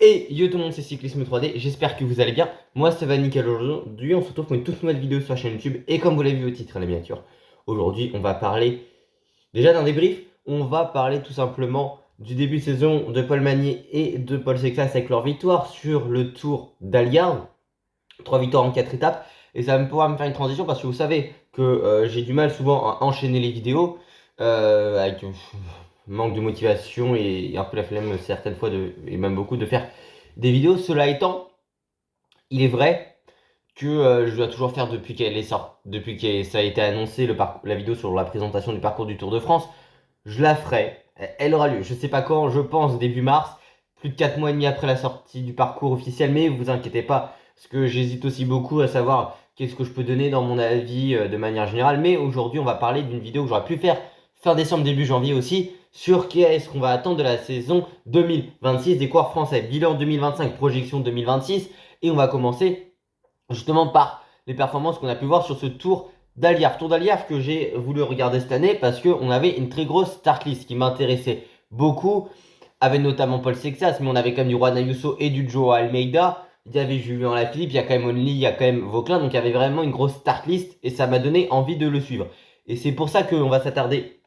Et yo tout le monde, c'est Cyclisme 3D, j'espère que vous allez bien. Moi c'est Nickel. Aujourd'hui on se retrouve pour une toute nouvelle vidéo sur la chaîne YouTube. Et comme vous l'avez vu au titre et la miniature, aujourd'hui on va parler déjà d'un débrief. On va parler tout simplement du début de saison de Paul Magnier et de Paul Seclas avec leur victoire sur le Tour d'Algarve. 3 victoires en 4 étapes. Et ça va pouvoir me faire une transition parce que vous savez que j'ai du mal souvent à enchaîner les vidéos avec manque de motivation et un peu la flemme certaines fois et même beaucoup de faire des vidéos. Cela étant, il est vrai que je dois toujours faire depuis qu'elle est sortie, depuis que ça a été annoncé la vidéo sur la présentation du parcours du Tour de France. Je la ferai. Elle aura lieu. Je sais pas quand, je pense début mars, plus de 4 mois et demi après la sortie du parcours officiel, mais vous inquiétez pas, parce que j'hésite aussi beaucoup à savoir qu'est-ce que je peux donner dans mon avis de manière générale. Mais aujourd'hui, on va parler d'une vidéo que j'aurais pu faire fin décembre, début janvier aussi, sur qu'est-ce qu'on va attendre de la saison 2026 des coureurs français. Bilan 2025, projection 2026, et on va commencer justement par les performances qu'on a pu voir sur ce Tour d'Algarve. Tour d'Algarve que j'ai voulu regarder cette année parce qu'on avait une très grosse start list qui m'intéressait beaucoup, avec notamment Paul Sexas, mais on avait quand même du Juan Ayuso et du Joao Almeida. Il y avait Julien Alaphilippe, il y a quand même Only, il y a quand même Vauclin, donc il y avait vraiment une grosse start list et ça m'a donné envie de le suivre. Et c'est pour ça qu'on va s'attarder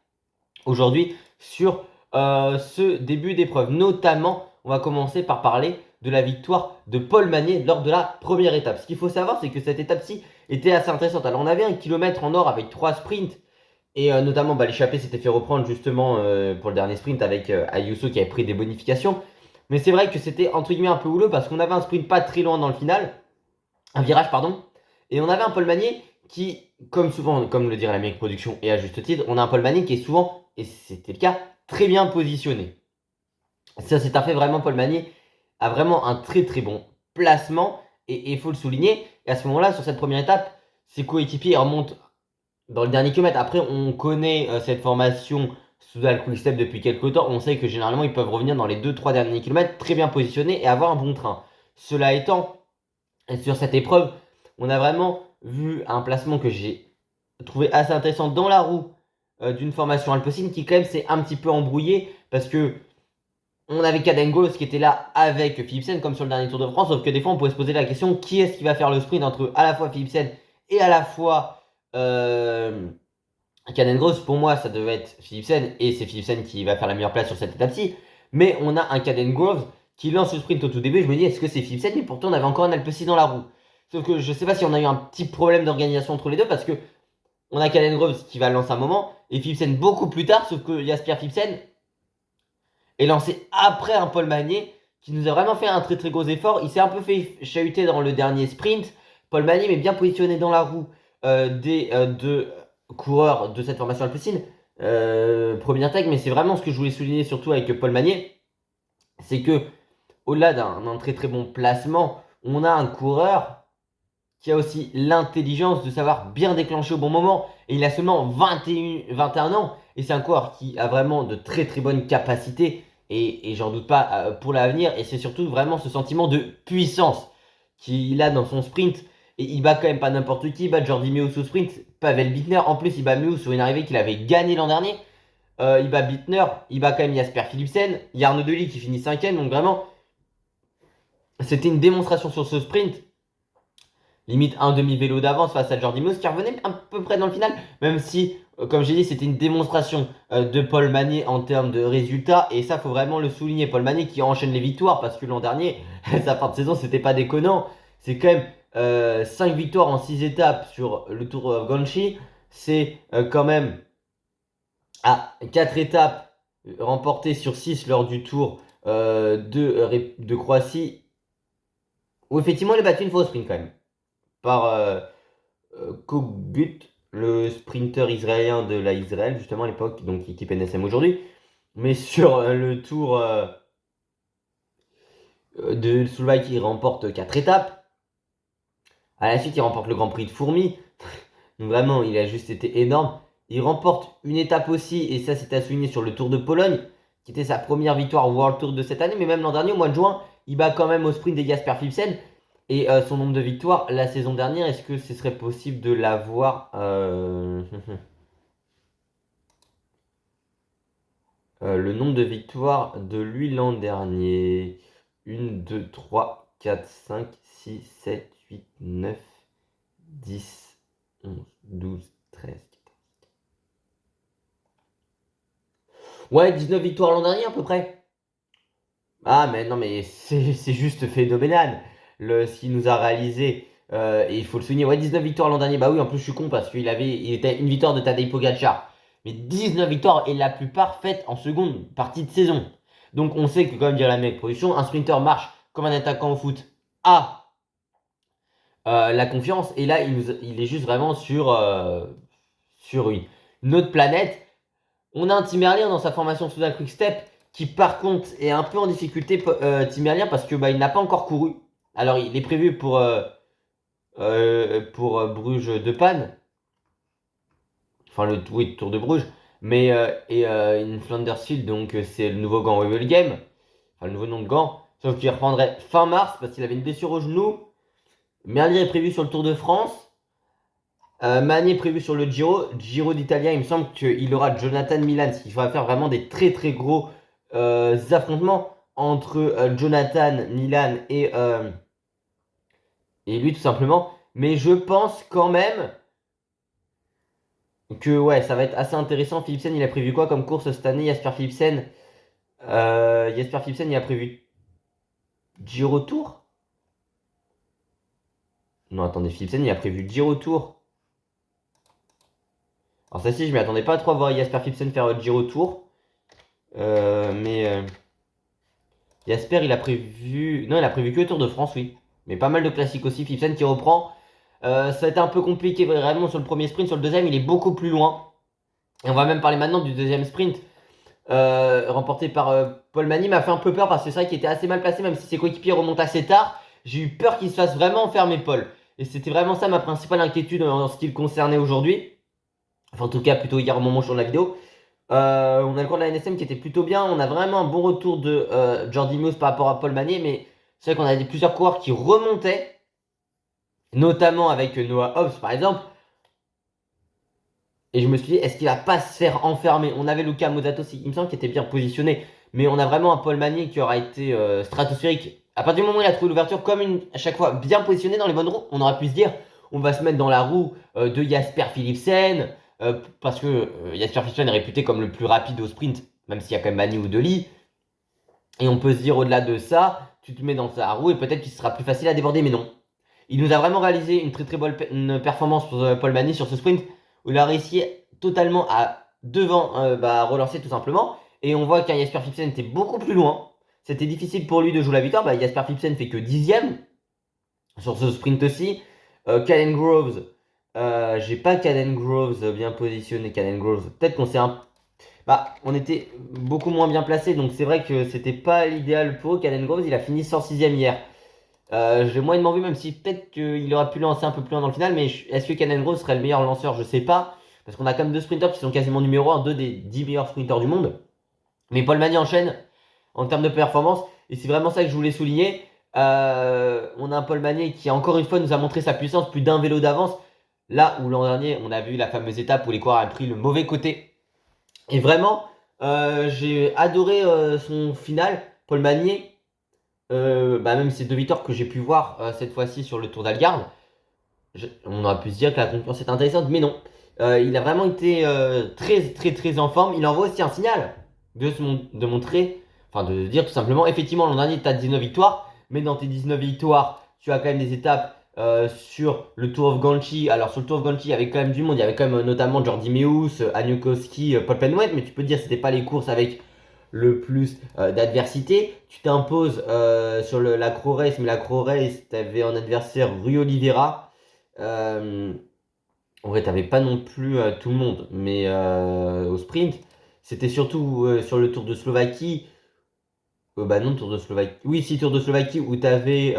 aujourd'hui sur ce début d'épreuve. Notamment, on va commencer par parler de la victoire de Paul Magnier lors de la première étape. Ce qu'il faut savoir, c'est que cette étape-ci était assez intéressante. Alors, on avait un kilomètre en or avec 3 sprints. Et notamment, l'échappée s'était fait reprendre justement pour le dernier sprint avec Ayuso qui avait pris des bonifications. Mais c'est vrai que c'était entre guillemets un peu houleux parce qu'on avait un sprint pas très loin dans le final. Un virage, pardon. Et on avait un Paul Magnier qui, comme souvent, comme le dirait la Mérique Production et à juste titre, on a un Paul Magnier qui est souvent, et c'était le cas, très bien positionné. Ça, c'est un fait vraiment. Paul Magnier a vraiment un très très bon placement et il faut le souligner. Et à ce moment-là, sur cette première étape, ses coéquipiers remontent dans le dernier kilomètre. Après, on connaît cette formation sous Quick Step depuis quelques temps. On sait que généralement, ils peuvent revenir dans les 2-3 derniers kilomètres très bien positionnés et avoir un bon train. Cela étant, sur cette épreuve, on a vraiment vu un placement que j'ai trouvé assez intéressant dans la roue d'une formation Alpecin qui quand même s'est un petit peu embrouillé parce que on avait Cadengos qui était là avec Philipsen comme sur le dernier Tour de France, sauf que des fois on pouvait se poser la question qui est-ce qui va faire le sprint entre à la fois Philipsen et à la fois Cadengos. Pour moi ça devait être Philipsen et c'est Philipsen qui va faire la meilleure place sur cette étape-ci, mais on a un Cadengos qui lance le sprint au tout début. Je me dis est-ce que c'est Philipsen, mais pourtant on avait encore un Alpecin dans la roue. Sauf que je sais pas si on a eu un petit problème d'organisation entre les deux parce que on a Caden Groves qui va lancer un moment et Philipsen beaucoup plus tard, sauf que Jasper Philipsen est lancé après un Paul Magnier qui nous a vraiment fait un très très gros effort. Il s'est un peu fait chahuter dans le dernier sprint. Paul Magnier mais bien positionné dans la roue des deux coureurs de cette formation alpecin. Première tag, mais c'est vraiment ce que je voulais souligner surtout avec Paul Magnier, c'est que au-delà d'un très très bon placement, on a un coureur qui a aussi l'intelligence de savoir bien déclencher au bon moment. Et il a seulement 21 ans. Et c'est un coureur qui a vraiment de très très bonnes capacités. Et j'en doute pas pour l'avenir. Et c'est surtout vraiment ce sentiment de puissance qu'il a dans son sprint. Et il bat quand même pas n'importe qui. Il bat Jordi Meus au sprint. Pavel Bittner. En plus, il bat Meus sur une arrivée qu'il avait gagnée l'an dernier. Il bat Bittner. Il bat quand même Jasper Philipsen. Il y a Arnaud Delis qui finit 5ème. Donc vraiment, c'était une démonstration sur ce sprint limite un demi-vélo d'avance face à Jordi Meus qui revenait à peu près dans le final, même si, comme j'ai dit, c'était une démonstration de Paul Magnier en termes de résultats, et ça, faut vraiment le souligner. Paul Magnier qui enchaîne les victoires, parce que l'an dernier, sa fin de saison, c'était pas déconnant. C'est quand même 5 victoires en 6 étapes sur le Tour of Granchi. C'est quand même à 4 étapes remportées sur 6 lors du Tour de Croatie, où effectivement, il a battu une fois au sprint quand même par Kogut, le sprinter israélien de la Israël, justement à l'époque, donc équipe NSM aujourd'hui. Mais sur le tour de Slovaquie, il remporte 4 étapes. À la suite, il remporte le Grand Prix de Fourmi. Donc vraiment, il a juste été énorme. Il remporte une étape aussi, et ça c'est à souligner sur le Tour de Pologne, qui était sa première victoire au World Tour de cette année, mais même l'an dernier, au mois de juin, il bat quand même au sprint des Jasper Philipsen. Et son nombre de victoires la saison dernière, est-ce que ce serait possible de l'avoir le nombre de victoires de lui l'an dernier. 1, 2, 3, 4, 5, 6, 7, 8, 9, 10, 11, 12, 13, 14. Ouais, 19 victoires l'an dernier à peu près. Ah, mais non, mais c'est juste phénoménal ce qu'il nous a réalisé. Et il faut le souligner. Ouais, 19 victoires l'an dernier. Bah oui, en plus, je suis con parce qu'il était une victoire de Tadej Pogacar. Mais 19 victoires et la plupart faites en seconde partie de saison. Donc, on sait que, comme dirait la mec production, un sprinter marche comme un attaquant au foot à la confiance. Et là, il est juste vraiment sur une autre planète. On a un Tim Merlier dans sa formation sous un quick step qui par contre est un peu en difficulté Tim Merlier parce que il n'a pas encore couru. Alors il est prévu pour Bruges de Panne, enfin le Tour de Bruges, mais une Flanders Field donc c'est le nouveau gant Webel Game, enfin le nouveau nom de gant, sauf qu'il reprendrait fin mars parce qu'il avait une blessure au genou. Merlier est prévu sur le Tour de France. Magny est prévu sur le Giro d'Italia. Il me semble qu'il aura Jonathan Milan, ce qui va faire vraiment des très très gros affrontements entre Jonathan Milan et lui tout simplement. Mais je pense quand même que ouais, ça va être assez intéressant. Philipsen, il a prévu quoi comme course cette année? Jasper Philipsen, il a prévu Giro Tour? Non, attendez, Philipsen, il a prévu Giro Tour. Alors ça si, je m'y attendais pas trop à voir Jasper Philipsen faire Giro Tour. Mais Jasper, il a prévu. Non, il a prévu que le Tour de France, oui. Mais pas mal de classiques aussi. Philipsen qui reprend. Ça a été un peu compliqué vraiment sur le premier sprint. Sur le deuxième, il est beaucoup plus loin. Et on va même parler maintenant du deuxième sprint. Remporté par Paul Magny. M'a fait un peu peur parce que c'est vrai qu'il était assez mal placé, même si ses coéquipiers remontent assez tard. J'ai eu peur qu'il se fasse vraiment enfermer Paul. Et c'était vraiment ça ma principale inquiétude en ce qui le concernait aujourd'hui. Enfin, en tout cas, plutôt hier au moment où je tourne la vidéo. On a le cours de la NSM qui était plutôt bien. On a vraiment un bon retour de Jordi Meus par rapport à Paul Mané. Mais c'est vrai qu'on a plusieurs coureurs qui remontaient, notamment avec Noah Hobbs par exemple. Et je me suis dit, est-ce qu'il va pas se faire enfermer? On avait Luca Mozato, il me semble, qui était bien positionné. Mais on a vraiment un Paul Mané qui aura été stratosphérique. À partir du moment où il a trouvé l'ouverture, comme à chaque fois bien positionné dans les bonnes roues, on aurait pu se dire, on va se mettre dans la roue de Jasper Philipsen. Parce que Jasper Philipsen est réputé comme le plus rapide au sprint, même s'il y a quand même Mani ou Deli. Et on peut se dire au-delà de ça, tu te mets dans sa roue et peut-être qu'il sera plus facile à déborder, mais non. Il nous a vraiment réalisé une très très bonne performance pour Paul Mani sur ce sprint où il a réussi totalement à devant relancer tout simplement. Et on voit qu'un Jasper Philipsen était beaucoup plus loin. C'était difficile pour lui de jouer la victoire. Jasper Philipsen fait que 10ème sur ce sprint aussi. Caden Groves, j'ai pas Caden Groves bien positionné. Caden Groves, peut-être qu'on s'est on était beaucoup moins bien placé, donc c'est vrai que c'était pas l'idéal pour eux. Caden Groves, il a fini 106ème hier. J'ai moyennement vu, même si peut-être qu'il aurait pu lancer un peu plus loin dans le final, mais est-ce que Caden Groves serait le meilleur lanceur? Je sais pas, parce qu'on a quand même deux sprinters qui sont quasiment numéro 1, deux des 10 meilleurs sprinters du monde. Mais Paul Magny enchaîne en termes de performance, et c'est vraiment ça que je voulais souligner. On a un Paul Magny qui, encore une fois, nous a montré sa puissance, plus d'un vélo d'avance. Là où l'an dernier, on a vu la fameuse étape où les coureurs ont pris le mauvais côté. Et vraiment, j'ai adoré son final, Paul Magny. Même ces deux victoires que j'ai pu voir cette fois-ci sur le Tour d'Algarve, on aurait pu se dire que la concurrence est intéressante, mais non. Il a vraiment été très très très en forme. Il envoie aussi un signal de montrer, enfin de dire tout simplement, effectivement l'an dernier tu as 19 victoires, mais dans tes 19 victoires, tu as quand même des étapes sur le Tour of Ganchi. Alors sur le Tour of Ganchi, il y avait quand même du monde, il y avait quand même notamment Jordi Meus, Aniukowski, Paul Penwet, mais tu peux te dire que c'était pas les courses avec le plus d'adversité. Tu t'imposes sur la Crow Race, mais la Crow Race, tu avais en adversaire Rui Oliveira. En vrai, t'avais pas non plus tout le monde, mais au sprint, c'était surtout sur le Tour de Slovaquie. Non, Tour de Slovaquie. Oui, si, Tour de Slovaquie où t'avais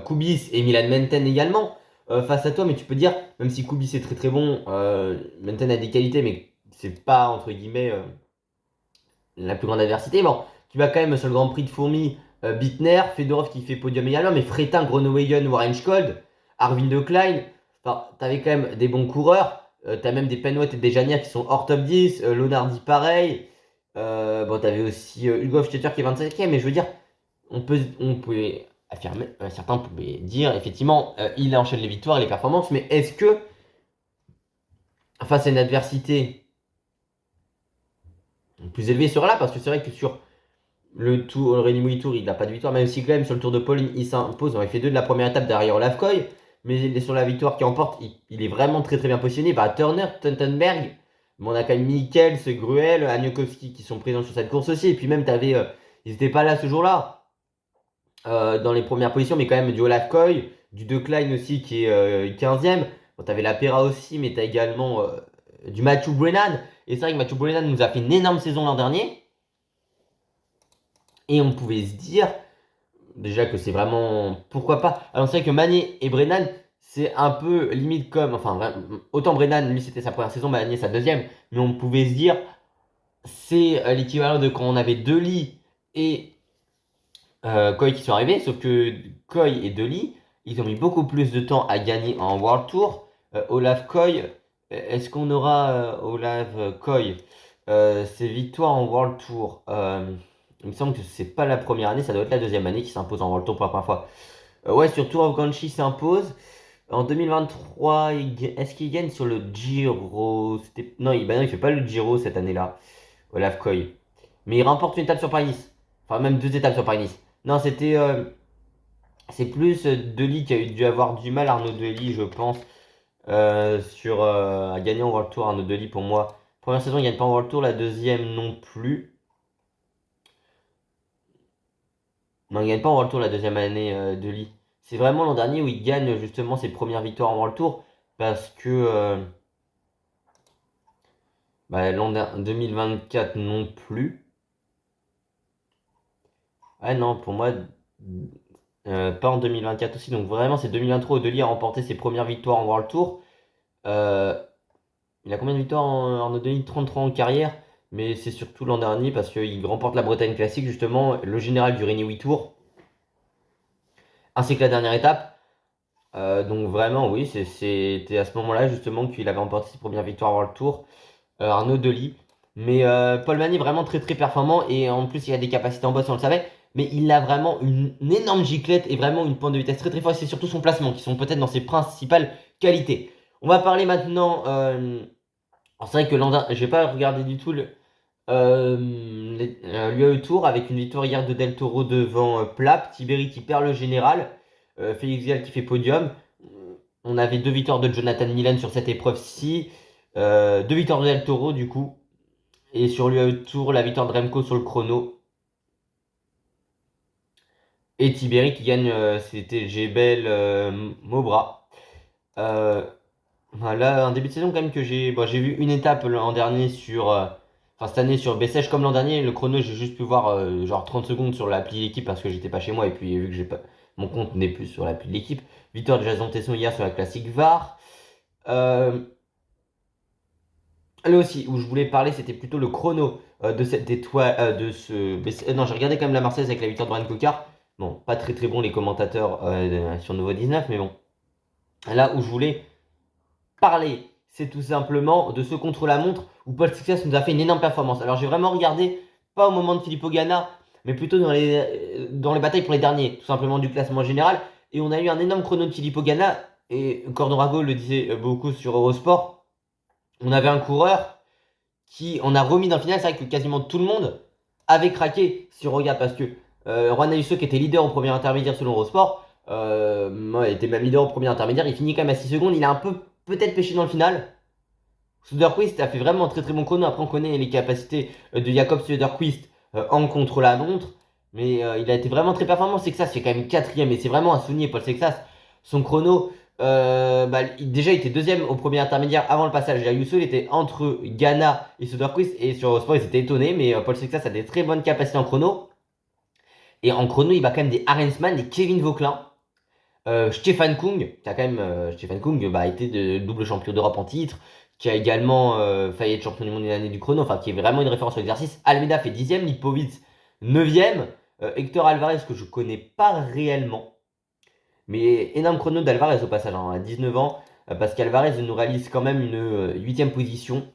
Kubis et Milan Menten également face à toi, mais tu peux dire, même si Kubis est très très bon, Menten a des qualités, mais c'est pas entre guillemets la plus grande adversité. Bon, tu vas quand même sur le Grand Prix de Fourmi, Bittner, Fedorov qui fait podium également, mais Fretin, Groenewegen, Warren Skold, Arvin de Klein, enfin, t'avais quand même des bons coureurs. T'as même des Penwet et des Janier qui sont hors top 10, Lonardi pareil. T'avais aussi Hugo Stetter qui est 25e, mais je veux dire, on pouvait affirmer, certains pouvaient dire, effectivement, il enchaîne les victoires et les performances, mais est-ce que, face à une adversité plus élevée, il sera là? Parce que c'est vrai que sur le Rennes Tour, il n'a pas de victoire, même si quand même sur le Tour de Pologne, il s'impose. Il fait 2 de la première étape derrière Olaf Koy, mais il est sur la victoire qui emporte, il est vraiment très très bien positionné. Bah, Turner, Tuntenberg, on a quand même Mikkels, Gruel, Aniokowski qui sont présents sur cette course aussi. Et puis même, ils n'étaient pas là ce jour-là, dans les premières positions, mais quand même du Olaf Koy, du De Klein aussi qui est 15e. Bon, t'avais la Pera aussi, mais t'as également du Matthew Brennan. Et c'est vrai que Matthew Brennan nous a fait une énorme saison l'an dernier. Et on pouvait se dire, déjà que c'est vraiment. Pourquoi pas? Alors c'est vrai que Mané et Brennan, c'est un peu limite comme. Enfin, autant Brennan, lui c'était sa première saison, Mané sa deuxième. Mais on pouvait se dire, c'est l'équivalent de quand on avait Deli et Koy qui sont arrivés. Sauf que Koy et Deli, ils ont mis beaucoup plus de temps à gagner en World Tour. Olaf Koy, est-ce qu'on aura Olaf Koy ses victoires en World Tour? Il me semble que c'est pas la première année, ça doit être la deuxième année qui s'impose en World Tour pour la première fois. Ouais, sur Tour of Ganshi s'impose. En 2023, est-ce qu'il gagne sur le Giro? Non, bah non, il fait pas le Giro cette année-là, Olaf Koy. Mais il remporte une étape sur Paris-Nice. Enfin, même 2 étapes sur Paris-Nice. Non, c'est plus Dely qui a dû avoir du mal, Arnaud Dely, je pense, à gagner en World Tour. Arnaud Dely, pour moi, première saison, il gagne pas en World Tour, la deuxième non plus. Non, il gagne pas en World Tour la deuxième année de Lee. C'est vraiment l'an dernier où il gagne justement ses premières victoires en World Tour parce que l'an 2024 non plus. Ah non, pour moi, pas en 2024 aussi. Donc vraiment, c'est 2023 où Deli a remporté ses premières victoires en World Tour. Euh, il a combien de victoires en 33 en carrière? Mais c'est surtout l'an dernier parce qu'il remporte la Bretagne Classique, justement, le général du Rennes Tour, ainsi que la dernière étape. Donc vraiment, oui, c'était à ce moment-là justement qu'il avait remporté ses premières victoires World Tour, Arnaud Dely. Mais Paul Magny vraiment très très performant et en plus il a des capacités en boss, on le savait. Mais il a vraiment une énorme giclette et vraiment une pointe de vitesse très très forte. C'est surtout son placement qui sont peut-être dans ses principales qualités. On va parler maintenant. Alors c'est vrai que je vais pas regarder du tout l'UAE Tour avec une victoire hier de Del Toro devant Plap, Tiberi qui perd le général, Félix Gall qui fait podium. On avait 2 victoires de Jonathan Milan sur cette épreuve-ci, 2 victoires de Del Toro du coup, et sur l'UAE Tour la victoire de Remco sur le chrono. Et Tiberi qui gagne, c'était Jebel Mobra. Voilà, un début de saison quand même que j'ai vu une étape l'an dernier enfin cette année sur Bessèges comme l'an dernier, le chrono j'ai juste pu voir genre 30 secondes sur l'appli l'équipe parce que j'étais pas chez moi et puis vu que j'ai pas mon compte n'est plus sur l'appli de l'équipe. Victoire de Jason Tesson hier sur la classique VAR. Là aussi où je voulais parler c'était plutôt le chrono de cette étoile non j'ai regardé quand même la Marseillaise avec la victoire de Ryan Coquart. Bon, pas très très bon les commentateurs sur Nouveau 19 mais bon. Là où je voulais parler, c'est tout simplement de ce contre-la-montre où Paul Sixas nous a fait une énorme performance. Alors j'ai vraiment regardé, pas au moment de Filippo Ganna, mais plutôt dans les batailles pour les derniers, tout simplement du classement général. Et on a eu un énorme chrono de Filippo Ganna, et Cordorago le disait beaucoup sur Eurosport. On avait un coureur qui, on a remis dans le final, c'est vrai que quasiment tout le monde avait craqué si on regarde, parce que Juan Ayuso qui était leader au premier intermédiaire selon Eurosport, était même leader au premier intermédiaire, il finit quand même à 6 secondes, il a un peu peut-être pêché dans le final. Söderqvist a fait vraiment un très très bon chrono. Après, on connaît les capacités de Jakob Söderqvist en contre-la-montre. Mais il a été vraiment très performant. Sexas fait quand même quatrième. Et c'est vraiment à souligner, Paul Sexas. Son chrono, déjà, il était deuxième au premier intermédiaire avant le passage d'Ayuso. Il était entre Ghana et Söderqvist. Et sur Sport, ils étaient étonnés. Mais Paul Sexas a des très bonnes capacités en chrono. Et en chrono, il bat quand même des Arensman, des Kevin Vauquelin. Stefan Kung, qui a quand même Stefan Kung été de double champion d'Europe en titre, qui a également failli être champion du monde une année du chrono, enfin qui est vraiment une référence sur l'exercice. Almeida fait 10ème, Lipovic 9ème, Hector Alvarez que je connais pas réellement, mais énorme chrono d'Alvarez au passage, à 19 ans, parce qu'Alvarez nous réalise quand même une 8ème position.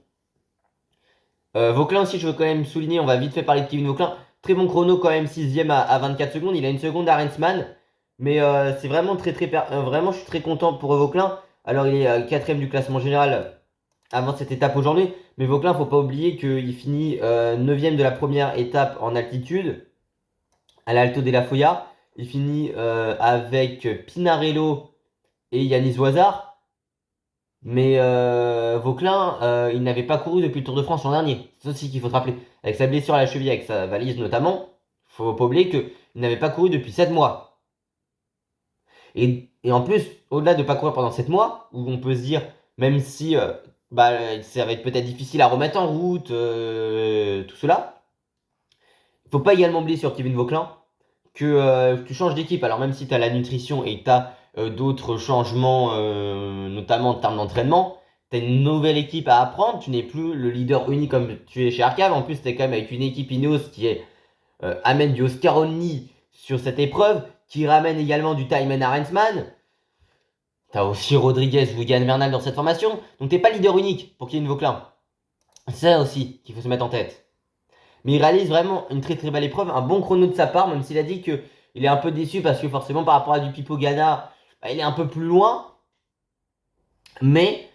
Vauquelin aussi, je veux quand même souligner, on va vite fait parler de Kevin Vauquelin, Très bon chrono quand même, 6ème à 24 secondes. Il a une seconde à Rensman. Mais c'est vraiment vraiment, je suis très content pour Vauquelin. Alors, il est 4ème du classement général avant cette étape aujourd'hui. Mais Vauquelin, faut pas oublier qu'il finit 9ème de la première étape en altitude, à l'Alto della Foia. Il finit avec Pinarello et Yanis Voisard. Mais Vauquelin, il n'avait pas couru depuis le Tour de France l'an dernier. C'est aussi qu'il faut se rappeler. Avec sa blessure à la cheville, avec sa valise notamment, faut pas oublier qu'il n'avait pas couru depuis 7 mois. Et en plus, au-delà de pas courir pendant 7 mois, où on peut se dire, même si ça va être peut-être difficile à remettre en route, tout cela, il faut pas également oublier sur Kevin Vauquelin que tu changes d'équipe. Alors même si tu as la nutrition et que tu as d'autres changements, notamment en termes d'entraînement, tu as une nouvelle équipe à apprendre. Tu n'es plus le leader unique comme tu es chez Arcave. En plus, tu es quand même avec une équipe Ineos qui amène du Oscaroni sur cette épreuve, qui ramène également du Thymen Arensman. Tu as aussi Rodriguez ou Yann Bernal dans cette formation. Donc tu n'es pas leader unique pour Kevin Vauquelin. C'est ça aussi qu'il faut se mettre en tête. Mais il réalise vraiment une très très belle épreuve, un bon chrono de sa part, même s'il a dit qu'il est un peu déçu parce que forcément par rapport à du Pipo Ganna, il est un peu plus loin. Mais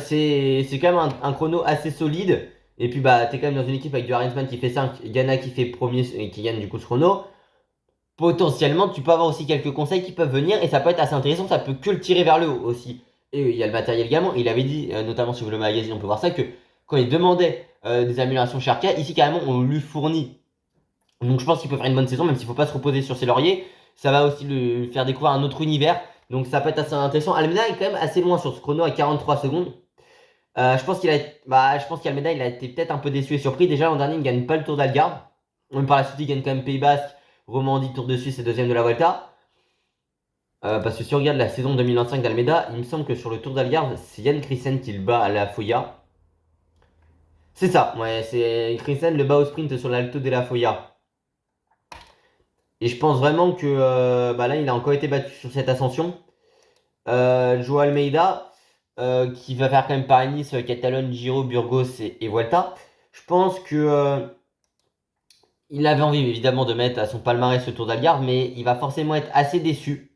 c'est quand même un chrono assez solide. Et puis t'es quand même dans une équipe avec du Arensman qui fait 5, Ganna qui fait premier et qui gagne du coup ce chrono. Potentiellement, tu peux avoir aussi quelques conseils qui peuvent venir et ça peut être assez intéressant, ça peut que le tirer vers le haut aussi. Et il y a le matériel également. Il avait dit, notamment sur le magazine, on peut voir ça, que quand il demandait des améliorations chez Arca, ici carrément on lui fournit. Donc je pense qu'il peut faire une bonne saison, même s'il ne faut pas se reposer sur ses lauriers. Ça va aussi lui faire découvrir un autre univers. Donc ça peut être assez intéressant. Almeida est quand même assez loin sur ce chrono à 43 secondes. Je pense qu'Almeida il a été peut-être un peu déçu et surpris. Déjà l'an dernier il ne gagne pas le Tour d'Algarve. Même par la suite il gagne quand même Pays Basque, Romandie, Tour de Suisse et deuxième de la Vuelta. Parce que si on regarde la saison 2025 d'Almeida, il me semble que sur le Tour d'Algarve, c'est Yann Christen qui le bat à la Foya. C'est ça, ouais, c'est Christen le bat au sprint sur l'Alto della Foya. Et je pense vraiment que là, il a encore été battu sur cette ascension. Joao Almeida, qui va faire quand même Paris-Nice, Catalogne, Giro, Burgos et Vuelta. Je pense que il avait envie évidemment de mettre à son palmarès ce Tour d'Algarve, mais il va forcément être assez déçu.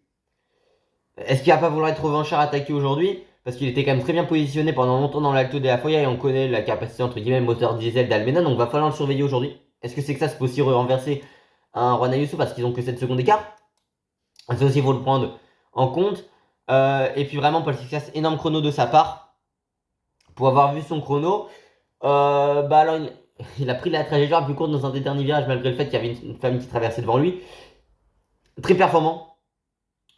Est-ce qu'il va pas vouloir être revanchard attaqué aujourd'hui? Parce qu'il était quand même très bien positionné pendant longtemps dans l'Alto de la Foya et on connaît la capacité entre guillemets moteur diesel d'Almeida, donc va falloir le surveiller aujourd'hui. Est-ce que c'est que ça se peut aussi renverser un Juan Ayuso parce qu'ils ont que 7 secondes d'écart? Ça aussi, il faut le prendre en compte. Et puis vraiment, Paul Sixas, énorme chrono de sa part. Pour avoir vu son chrono, alors il a pris la trajectoire la plus courte dans un des derniers virages malgré le fait qu'il y avait une famille qui traversait devant lui. Très performant.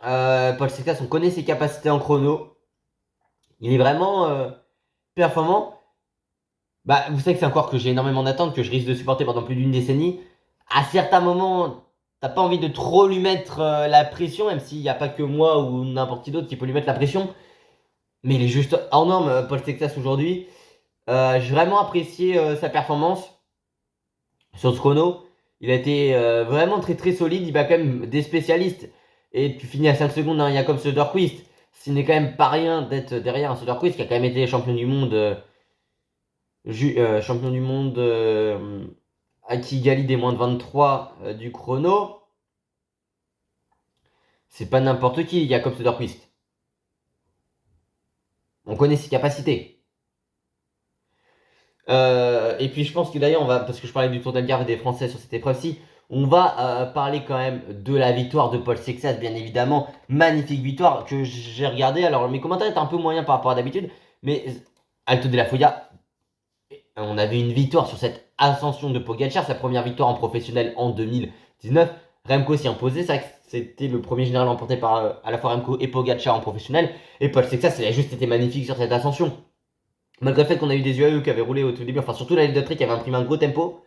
Paul Sixas, on connaît ses capacités en chrono. Il est vraiment performant. Vous savez que c'est un coureur que j'ai énormément d'attentes, que je risque de supporter pendant plus d'une décennie. À certains moments, t'as pas envie de trop lui mettre la pression, même s'il n'y a pas que moi ou n'importe qui d'autre qui peut lui mettre la pression. Mais il est juste hors norme, Paul Sexas aujourd'hui. J'ai vraiment apprécié sa performance sur ce chrono. Il a été vraiment très très solide. Il bat quand même des spécialistes. Et tu finis à 5 secondes d'un Jakob Söderqvist. Ce n'est quand même pas rien d'être derrière un Söderqvist qui a quand même été champion du monde. Champion du monde à Kigali des moins de 23 du chrono. C'est pas n'importe qui, Jakob Söderqvist. On connaît ses capacités. Et puis je pense que d'ailleurs, parce que je parlais du Tour d'Algarve et des Français sur cette épreuve-ci, on va parler quand même de la victoire de Paul Sexas, bien évidemment. Magnifique victoire que j'ai regardée. Alors mes commentaires étaient un peu moyens par rapport à d'habitude, mais Alto de la Foya, on avait une victoire sur cette ascension de Pogacar, sa première victoire en professionnel en 2019. Remco s'y imposait, c'est vrai que c'était le premier général emporté par à la fois Remco et Pogacar en professionnel. Et Paul Sexas, il a juste été magnifique sur cette ascension. Malgré le fait qu'on a eu des UAE qui avaient roulé au tout début, enfin surtout la ligne de trait qui avait imprimé un gros tempo.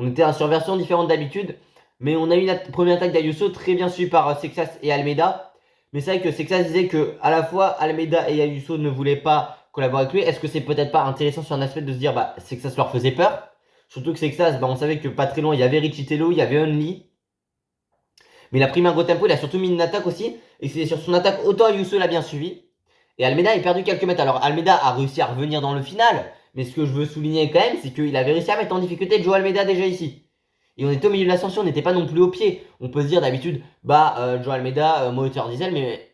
On était sur version différente d'habitude, mais on a eu une première attaque d'Ayuso très bien suivie par Sexas et Almeida. Mais c'est vrai que Sexas disait que à la fois Almeida et Ayuso ne voulaient pas collaborer avec lui. Est-ce que c'est peut-être pas intéressant sur un aspect de se dire Sexas leur faisait peur? Surtout que Sexas, on savait que pas très loin, il y avait Richitello, il y avait Only. Mais il a pris un gros tempo, il a surtout mis une attaque aussi. Et c'est sur son attaque, autant Ayuso l'a bien suivi. Et Almeida a perdu quelques mètres. Alors Almeida a réussi à revenir dans le final. Mais ce que je veux souligner quand même, c'est qu'il avait réussi à mettre en difficulté Joao Almeida déjà ici. Et on était au milieu de l'ascension, on n'était pas non plus au pied. On peut se dire d'habitude, Joe Almeida, moteur diesel, mais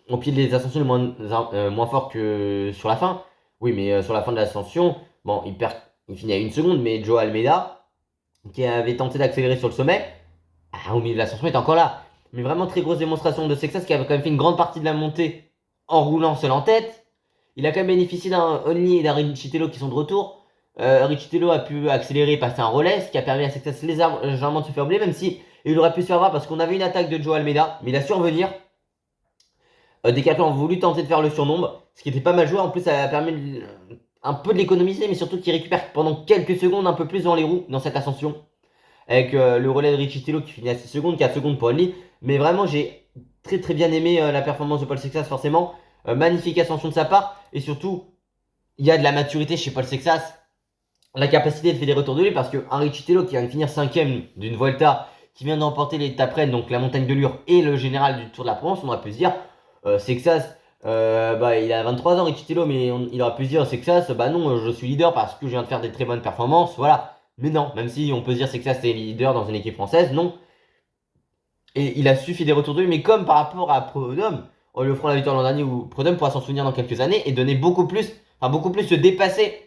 au pied des ascensions, moins fort que sur la fin. Oui, mais sur la fin de l'ascension, bon, il finit à 1 seconde, mais Joe Almeida, qui avait tenté d'accélérer sur le sommet, au milieu de l'ascension, est encore là. Mais vraiment très grosse démonstration de Sexas qui avait quand même fait une grande partie de la montée en roulant seul en tête. Il a quand même bénéficié d'un Only et d'un Richitello qui sont de retour. Richitello a pu accélérer et passer un relais, ce qui a permis à Sexas légèrement de se faire oublier, même si il aurait pu se faire avoir parce qu'on avait une attaque de Joe Almeida, mais il a su revenir. Decathlon a voulu tenter de faire le surnombre, ce qui était pas mal joué. En plus, ça a permis un peu de l'économiser, mais surtout qu'il récupère pendant quelques secondes un peu plus dans les roues dans cette ascension. Avec le relais de Richitello qui finit à 6 secondes, 4 secondes pour Only. Mais vraiment, j'ai très bien aimé la performance de Paul Sexas, forcément. Magnifique ascension de sa part. Et surtout, il y a de la maturité chez Paul Sexas. La capacité de faire des retours de lui, parce qu'un Richitello qui vient de finir 5ème d'une Volta, qui vient d'emporter l'étape reine, donc la montagne de Lure et le général du Tour de la Provence, on aurait pu se dire, Sexas, il a 23 ans Richitello, mais il aurait pu se dire, Sexas, non, je suis leader parce que je viens de faire des très bonnes performances, voilà. Mais non, même si on peut se dire Sexas est leader dans une équipe française, non. Et il a suffi des retours de lui, mais comme par rapport à Prudhomme, en lui offrant la victoire l'an dernier, où Prudhomme pourra s'en souvenir dans quelques années et donner beaucoup plus se dépasser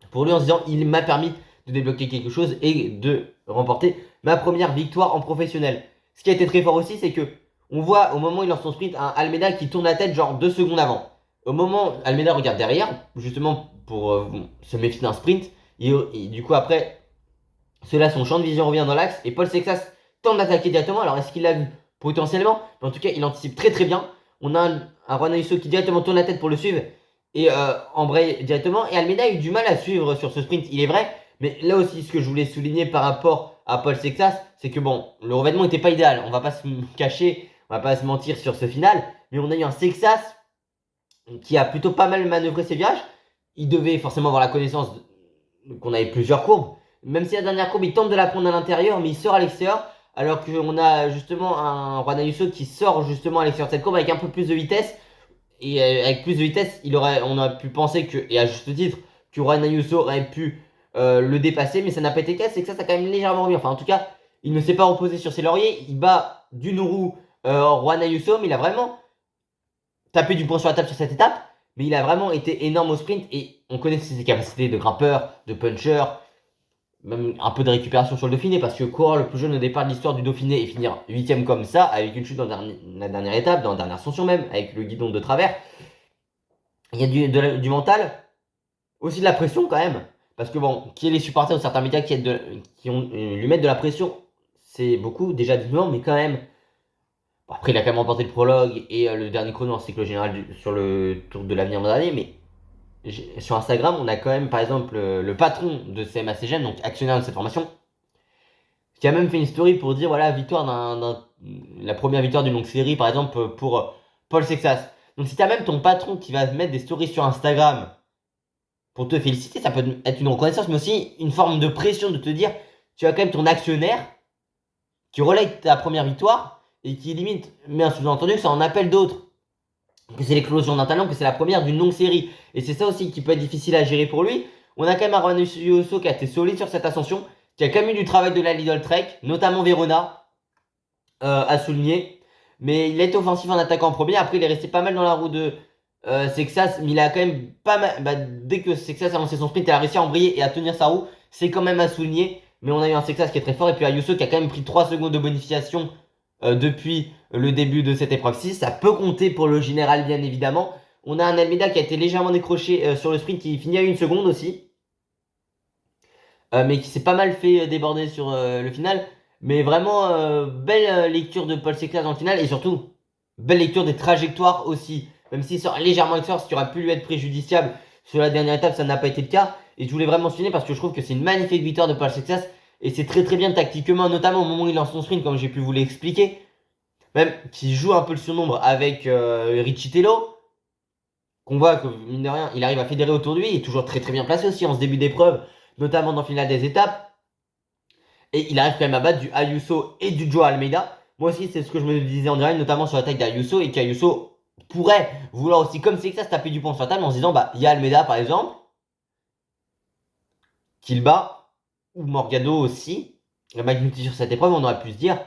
pour lui en se disant il m'a permis de débloquer quelque chose et de remporter ma première victoire en professionnel. Ce qui a été très fort aussi, c'est que on voit au moment où il lance son sprint un Almeida qui tourne la tête genre 2 secondes avant. Au moment où Almeida regarde derrière, justement pour se méfier d'un sprint, et du coup après, cela son champ de vision revient dans l'axe et Paul Sexas tente d'attaquer directement. Alors est-ce qu'il l'a vu? Potentiellement, mais en tout cas il anticipe très bien. On a un Juan Ayuso qui directement tourne la tête pour le suivre et embraye directement. Et Almeida a eu du mal à suivre sur ce sprint, il est vrai. Mais là aussi, ce que je voulais souligner par rapport à Paul Sexas, c'est que bon, le revêtement n'était pas idéal. On va pas se cacher, on va pas se mentir sur ce final. Mais on a eu un Sexas qui a plutôt pas mal manœuvré ses virages. Il devait forcément avoir la connaissance qu'on avait plusieurs courbes. Même si la dernière courbe, il tente de la prendre à l'intérieur, mais il sort à l'extérieur. Alors qu'on a justement un Juan Ayuso qui sort justement à l'extérieur de cette courbe avec un peu plus de vitesse. Et avec plus de vitesse, on aurait pu penser que, et à juste titre, que Juan Ayuso aurait pu le dépasser, mais ça n'a pas été le cas. C'est que ça a quand même légèrement remis. Enfin, en tout cas, il ne s'est pas reposé sur ses lauriers. Il bat d'une roue Juan Ayuso, mais il a vraiment tapé du poing sur la table sur cette étape. Mais il a vraiment été énorme au sprint. Et on connaît ses capacités de grimpeur, de puncher, même un peu de récupération sur le Dauphiné, parce que courir le plus jeune au départ de l'histoire du Dauphiné et finir 8ème comme ça, avec une chute dans la dernière étape, dans la dernière ascension même, avec le guidon de travers, il y a du mental, aussi de la pression quand même, parce que bon, qui est les supporters de certains médias lui mettent de la pression, c'est beaucoup, déjà dis-moi, mais quand même. Bon, après, il a quand même remporté le prologue et le dernier chrono en cycle général sur le Tour de l'Avenir dernier, mais sur Instagram, on a quand même, par exemple, le patron de CMA-CGM, donc actionnaire de cette formation, qui a même fait une story pour dire, voilà, la première victoire d'une longue série, par exemple, pour Paul Sexas. Donc si tu as même ton patron qui va mettre des stories sur Instagram pour te féliciter, ça peut être une reconnaissance, mais aussi une forme de pression de te dire, tu as quand même ton actionnaire qui relaye ta première victoire et qui limite met un sous-entendu que ça en appelle d'autres. Que c'est l'éclosion d'un talent, que c'est la première d'une longue série. Et c'est ça aussi qui peut être difficile à gérer pour lui. On a quand même un Juan Ayuso qui a été solide sur cette ascension, qui a quand même eu du travail de la Lidl Trek, notamment Verona, à souligner. Mais il a été offensif en attaquant en premier. Après, il est resté pas mal dans la roue de Sexas, mais il a quand même pas mal. Dès que Sexas a lancé son sprint, il a réussi à embrayer et à tenir sa roue. C'est quand même à souligner. Mais on a eu un Sexas qui est très fort. Et puis Ayuso qui a quand même pris 3 secondes de bonification depuis le début de cette épreuve 6. Ça peut compter pour le général, bien évidemment. On a un Almeida qui a été légèrement décroché sur le sprint, qui finit à 1 seconde aussi. Mais qui s'est pas mal fait déborder sur le final. Mais vraiment, belle lecture de Paul Sexas dans le final. Et surtout, belle lecture des trajectoires aussi. Même s'il sort légèrement extérieur, ce qui aurait pu lui être préjudiciable sur la dernière étape, ça n'a pas été le cas. Et je voulais vraiment souligner parce que je trouve que c'est une magnifique victoire de Paul Sexas. Et c'est très bien tactiquement, notamment au moment où il lance son sprint, comme j'ai pu vous l'expliquer. Même qui joue un peu le surnombre avec Richitello. Qu'on voit que, mine de rien, il arrive à fédérer autour de lui. Il est toujours très bien placé aussi en ce début d'épreuve, notamment dans le final des étapes. Et il arrive quand même à battre du Ayuso et du Joe Almeida. Moi aussi, c'est ce que je me disais en direct, notamment sur l'attaque d'Ayuso. Et qu'Ayuso pourrait vouloir aussi, comme c'est que ça, se taper du poing sur la table en se disant, il y a Almeida par exemple, qu'il bat, ou Morgado aussi. Magnuti sur cette épreuve, on aurait pu se dire,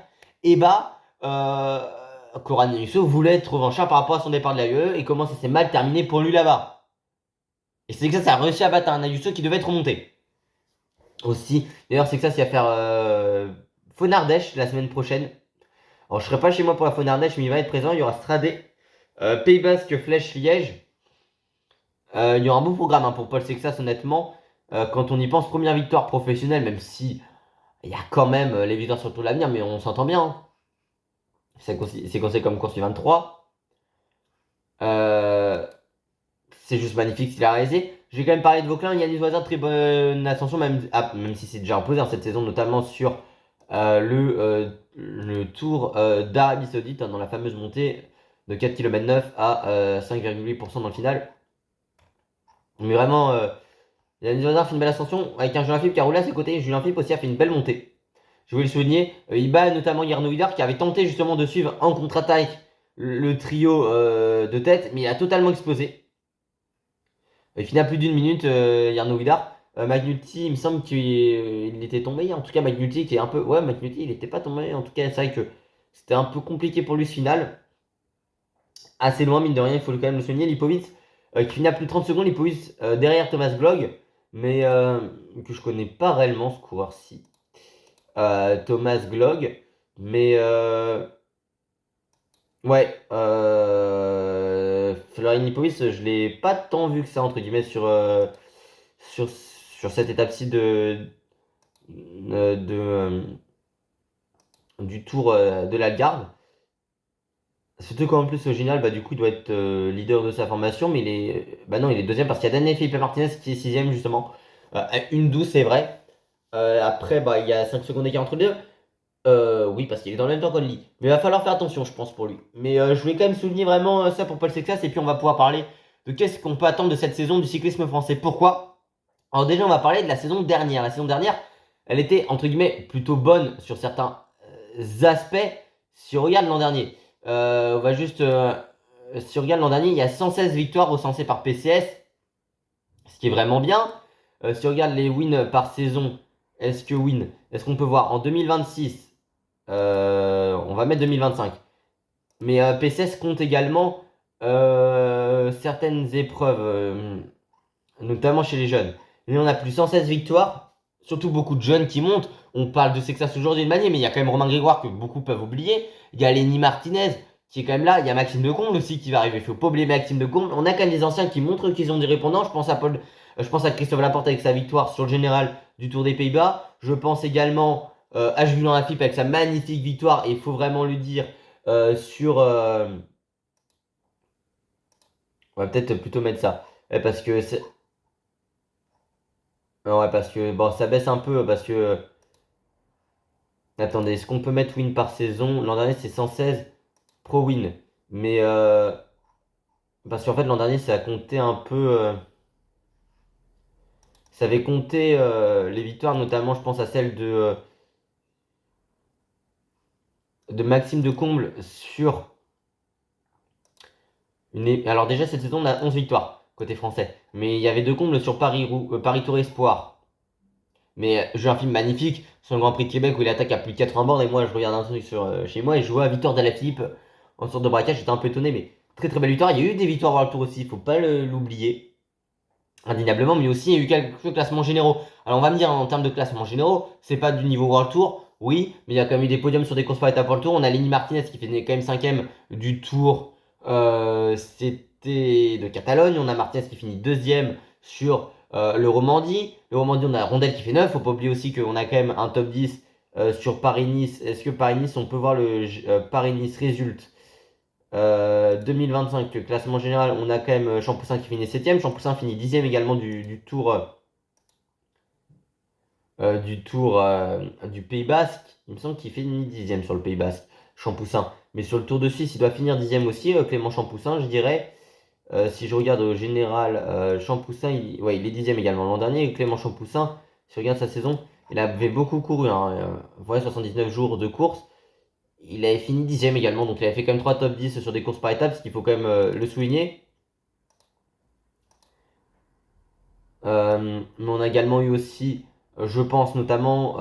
eh bah, Coran Ayuso voulait être revanchard par rapport à son départ de la UE et comment ça s'est mal terminé pour lui là-bas. Et c'est que ça a réussi à battre un Ayuso qui devait être remonté. Aussi, d'ailleurs, c'est que ça, c'est à faire Faune-Ardèche la semaine prochaine. Alors, je serai pas chez moi pour la Faune-Ardèche, mais il va être présent. Il y aura Stradé, Pays Basque, Flèche, Liège. Il y aura un beau programme hein, pour Paul Sexas, honnêtement. Quand on y pense, première victoire professionnelle, même si il y a quand même les victoires sur tout l'avenir, mais on s'entend bien. Hein. C'est considéré comme course du 23. C'est juste magnifique ce qu'il a réalisé. Je vais quand même parler de Vauclin. Yannis Voisin, très bonne ascension, même si c'est déjà imposé en cette saison, notamment sur le Tour d'Arabie Saoudite, hein, dans la fameuse montée de 4 km 9 à 5,8% dans le final. Mais vraiment, Yannis Voisin fait une belle ascension avec un Julien Philippe qui a roulé à ses côtés. Julien Philippe aussi a fait une belle montée. Je voulais le souligner. Il bat notamment Yarno Hidar qui avait tenté justement de suivre en contre-attaque le trio de tête, mais il a totalement explosé. Il finit à plus d'une minute, Yarno Hidar. Magnuti, il me semble qu'il était tombé. En tout cas, Magnuti qui est un peu. Ouais, Magnuti, il n'était pas tombé. En tout cas, c'est vrai que c'était un peu compliqué pour lui ce final. Assez loin, mine de rien, il faut quand même le souligner. Lipovic qui finit à plus de 30 secondes. Lipovic derrière Thomas Glog, mais que je connais pas réellement ce coureur-ci. Thomas Glog, mais ouais, Florin Lipovic, je l'ai pas tant vu que ça, entre guillemets, sur cette étape-ci du Tour de l'Algarve. Surtout qu'en plus, au général, bah, du coup, il doit être leader de sa formation, mais bah non, il est deuxième parce qu'il y a Daniel Felipe Martinez qui est sixième, justement. À une douce, c'est vrai. Après, bah, il y a 5 secondes d'écart entre les deux. Oui, parce qu'il est dans le même temps qu'Only. Mais il va falloir faire attention, je pense, pour lui. Mais je voulais quand même souligner vraiment ça pour Paul Sexas, et puis on va pouvoir parler de qu'est-ce qu'on peut attendre de cette saison du cyclisme français. Pourquoi? Alors déjà, on va parler de la saison dernière. La saison dernière, elle était, entre guillemets, plutôt bonne sur certains aspects si on regarde l'an dernier. On va juste... si on regarde l'an dernier, il y a 116 victoires recensées par PCS, ce qui est vraiment bien. Si on regarde les wins par saison, est-ce qu'on peut voir en 2026, on va mettre 2025. Mais PCS compte également certaines épreuves, notamment chez les jeunes. Mais on a plus 116 victoires, surtout beaucoup de jeunes qui montent. On parle de Sexas aujourd'hui de manière, mais il y a quand même Romain Grégoire que beaucoup peuvent oublier. Il y a Lenny Martinez qui est quand même là. Il y a Maxime Decomble aussi qui va arriver. Il faut pas oublier Maxime Decomble. On a quand même des anciens qui montrent qu'ils ont des répondants. Je pense à Christophe Laporte avec sa victoire sur le général du Tour des Pays-Bas. Je pense également à Julien Lafilippe avec sa magnifique victoire. Et il faut vraiment lui dire sur. On va peut-être plutôt mettre ça. Parce que ouais, parce que bon, ça baisse un peu parce que. Attendez, est-ce qu'on peut mettre win par saison? L'an dernier, c'est 116 pro win. Mais parce qu'en fait, l'an dernier, ça a compté un peu. Ça avait compté les victoires, notamment, je pense à celle de Maxime Decomble sur Alors, déjà, cette saison, on a 11 victoires côté français. Mais il y avait Decomble sur Paris Tour Espoir. Mais j'ai un film magnifique sur le Grand Prix de Québec où il attaque à plus de 80 bornes. Et moi, je regarde un truc chez moi et je vois Victor Philippe en sorte de braquage. J'étais un peu étonné, mais très très belle victoire. Il y a eu des victoires World Tour aussi, il faut pas l'oublier. Indéniablement, mais aussi il y a eu quelques classements généraux. Alors on va me dire en termes de classements généraux, c'est pas du niveau World Tour, oui, mais il y a quand même eu des podiums sur des courses par étapes World Tour. On a Lenny Martinez qui fait quand même 5ème du Tour, c'était de Catalogne. On a Martinez qui finit 2ème sur le Romandie. Le Romandie, on a Rondel qui fait 9. Faut pas oublier aussi qu'on a quand même un top 10 sur Paris-Nice. Est-ce que Paris-Nice, on peut voir le Paris-Nice résulte 2025, le classement général, on a quand même Champoussin qui finit 7ème. Champoussin finit 10ème également du tour du Pays Basque. Il me semble qu'il finit 10ème sur le Pays Basque, Champoussin. Mais sur le Tour de Suisse, il doit finir 10ème aussi, Clément Champoussin, je dirais. Si je regarde au général, Champoussin, ouais, il est 10ème également l'an dernier. Clément Champoussin, si je regarde sa saison, il avait beaucoup couru, hein, ouais, 79 jours de course. Il avait fini 10ème également, donc il avait fait quand même 3 top 10 sur des courses par étapes, ce qu'il faut quand même le souligner. Mais on a également eu aussi Je pense notamment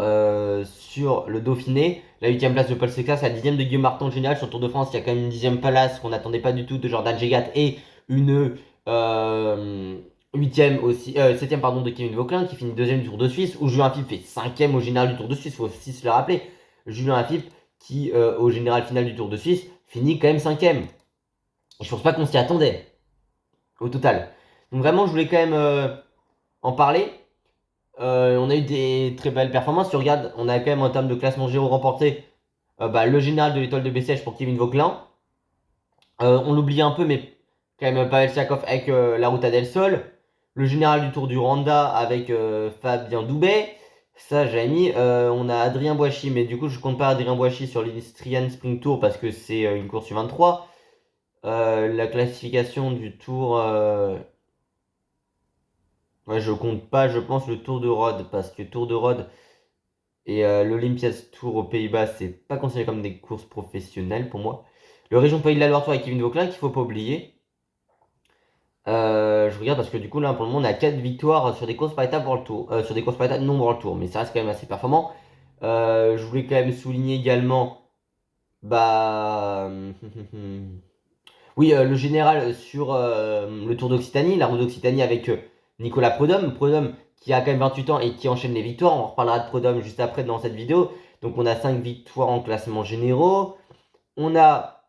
sur le Dauphiné, la 8ème place de Paul Secas, la 10ème de Guillaume Martin général sur le Tour de France. Il y a quand même une 10ème place qu'on n'attendait pas du tout de Jordan Jegat et une 8ème aussi, 7ème pardon, de Kevin Vauquelin qui finit 2ème du Tour de Suisse, où Julien Philippe fait 5ème au général du Tour de Suisse, il faut aussi se le rappeler. Julien Philippe qui au général final du Tour de Suisse finit quand même 5ème. Je pense pas qu'on s'y attendait au total. Donc vraiment je voulais quand même en parler. On a eu des très belles performances. Si tu regardes, on a quand même en termes de classement géo remporté le général de l'étoile de Bessèges pour Kevin Vauquelin. On l'oublie un peu, mais quand même Pavel Siakov avec la Ruta del Sol. Le général du Tour du Rwanda avec Fabien Doubet. Ça, j'ai mis. On a Adrien Boissy, mais du coup, je compte pas Adrien Boissy sur l'Istrian Spring Tour parce que c'est une course sur 23. La classification du Tour. Ouais, je compte pas, je pense, le Tour de Rhodes parce que Tour de Rhodes et l'Olympias Tour aux Pays-Bas, c'est pas considéré comme des courses professionnelles pour moi. Le Région Pays de la Loire Tour avec Kevin Vauquelin qu'il faut pas oublier. Je regarde parce que du coup là pour le moment on a 4 victoires sur des courses par étapes pour le tour, sur des courses par étapes non pour le tour, mais ça reste quand même assez performant. Je voulais quand même souligner également bah oui le général sur le Tour d'Occitanie, la route d'Occitanie avec Nicolas Prudhomme, Prudhomme qui a quand même 28 ans et qui enchaîne les victoires. On reparlera de Prudhomme juste après dans cette vidéo. Donc on a 5 victoires en classement généraux. On a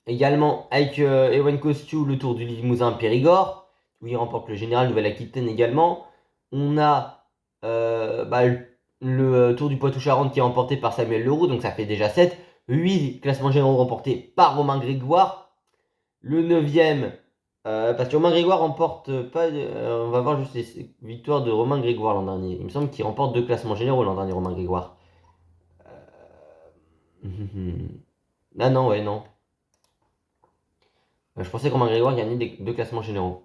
également avec Ewan Kostiou le Tour du Limousin Périgord, où il remporte le général Nouvelle-Aquitaine également. On a le Tour du Poitou-Charentes qui est remporté par Samuel Leroux, donc ça fait déjà 7. 8 classements généraux remportés par Romain Grégoire. Le 9ème, parce que Romain Grégoire remporte pas. On va voir juste les victoires de Romain Grégoire l'an dernier. Il me semble qu'il remporte 2 classements généraux l'an dernier, Romain Grégoire. Ah non, ouais, non. Je pensais que Romain Grégoire gagnait 2 classements généraux.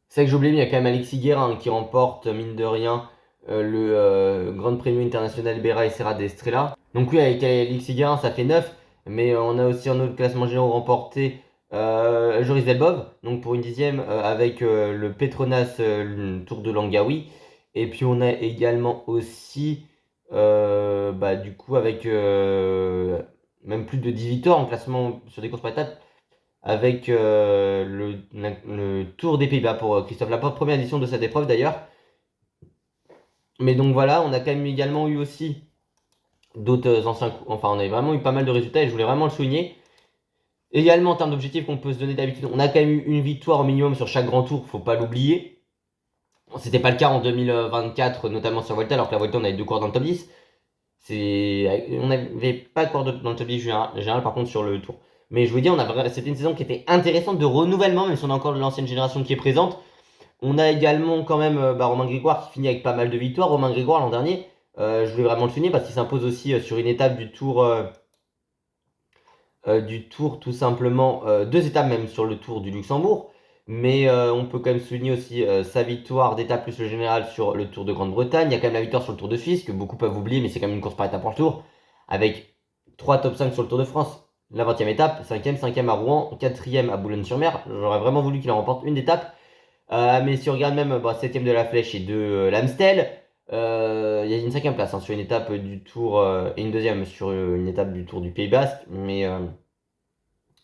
C'est vrai que j'ai oublié, mais il y a quand même Alexis Guérin qui remporte, mine de rien, le Grand Premio International Bera et Serra d'Estrella. Donc oui, avec Alexis Guérin, ça fait 9. Mais on a aussi un autre classement général remporté, Joris Delbov, donc pour une 10ème, avec le Petronas le Tour de Langawi. Et puis on a également aussi, du coup, avec même plus de 10 victoires en classement sur des courses par étapes avec le Tour des Pays-Bas pour Christophe Laporte, première édition de cette épreuve d'ailleurs. Mais donc voilà, on a quand même également eu aussi d'autres anciens coups. Enfin, on a vraiment eu pas mal de résultats et je voulais vraiment le souligner. Également, en termes d'objectifs qu'on peut se donner d'habitude, on a quand même eu une victoire au minimum sur chaque grand tour, faut pas l'oublier. C'était pas le cas en 2024, notamment sur Volta, alors que la Volta, on avait 2 coureurs dans le top 10. On n'avait pas de coureurs dans le top 10 général, par contre, sur le tour. Mais je vous dis, c'était une saison qui était intéressante de renouvellement, même si on a encore l'ancienne génération qui est présente. On a également quand même Romain Grégoire qui finit avec pas mal de victoires. Romain Grégoire l'an dernier, je voulais vraiment le souligner parce qu'il s'impose aussi sur une étape du tour tout simplement, 2 étapes même sur le Tour du Luxembourg. Mais on peut quand même souligner aussi sa victoire d'étape plus le général sur le Tour de Grande-Bretagne. Il y a quand même la victoire sur le Tour de Suisse que beaucoup peuvent oublier, mais c'est quand même une course par étape pour le Tour. Avec 3 top 5 sur le Tour de France. La 20e étape, 5e à Rouen, 4e à Boulogne-sur-Mer. J'aurais vraiment voulu qu'il en remporte une d'étape. Mais si on regarde même 7e de la Flèche et de l'Amstel, il y a une 5e place sur une étape du Tour et une 2e sur une étape du Tour du Pays Basque. Mais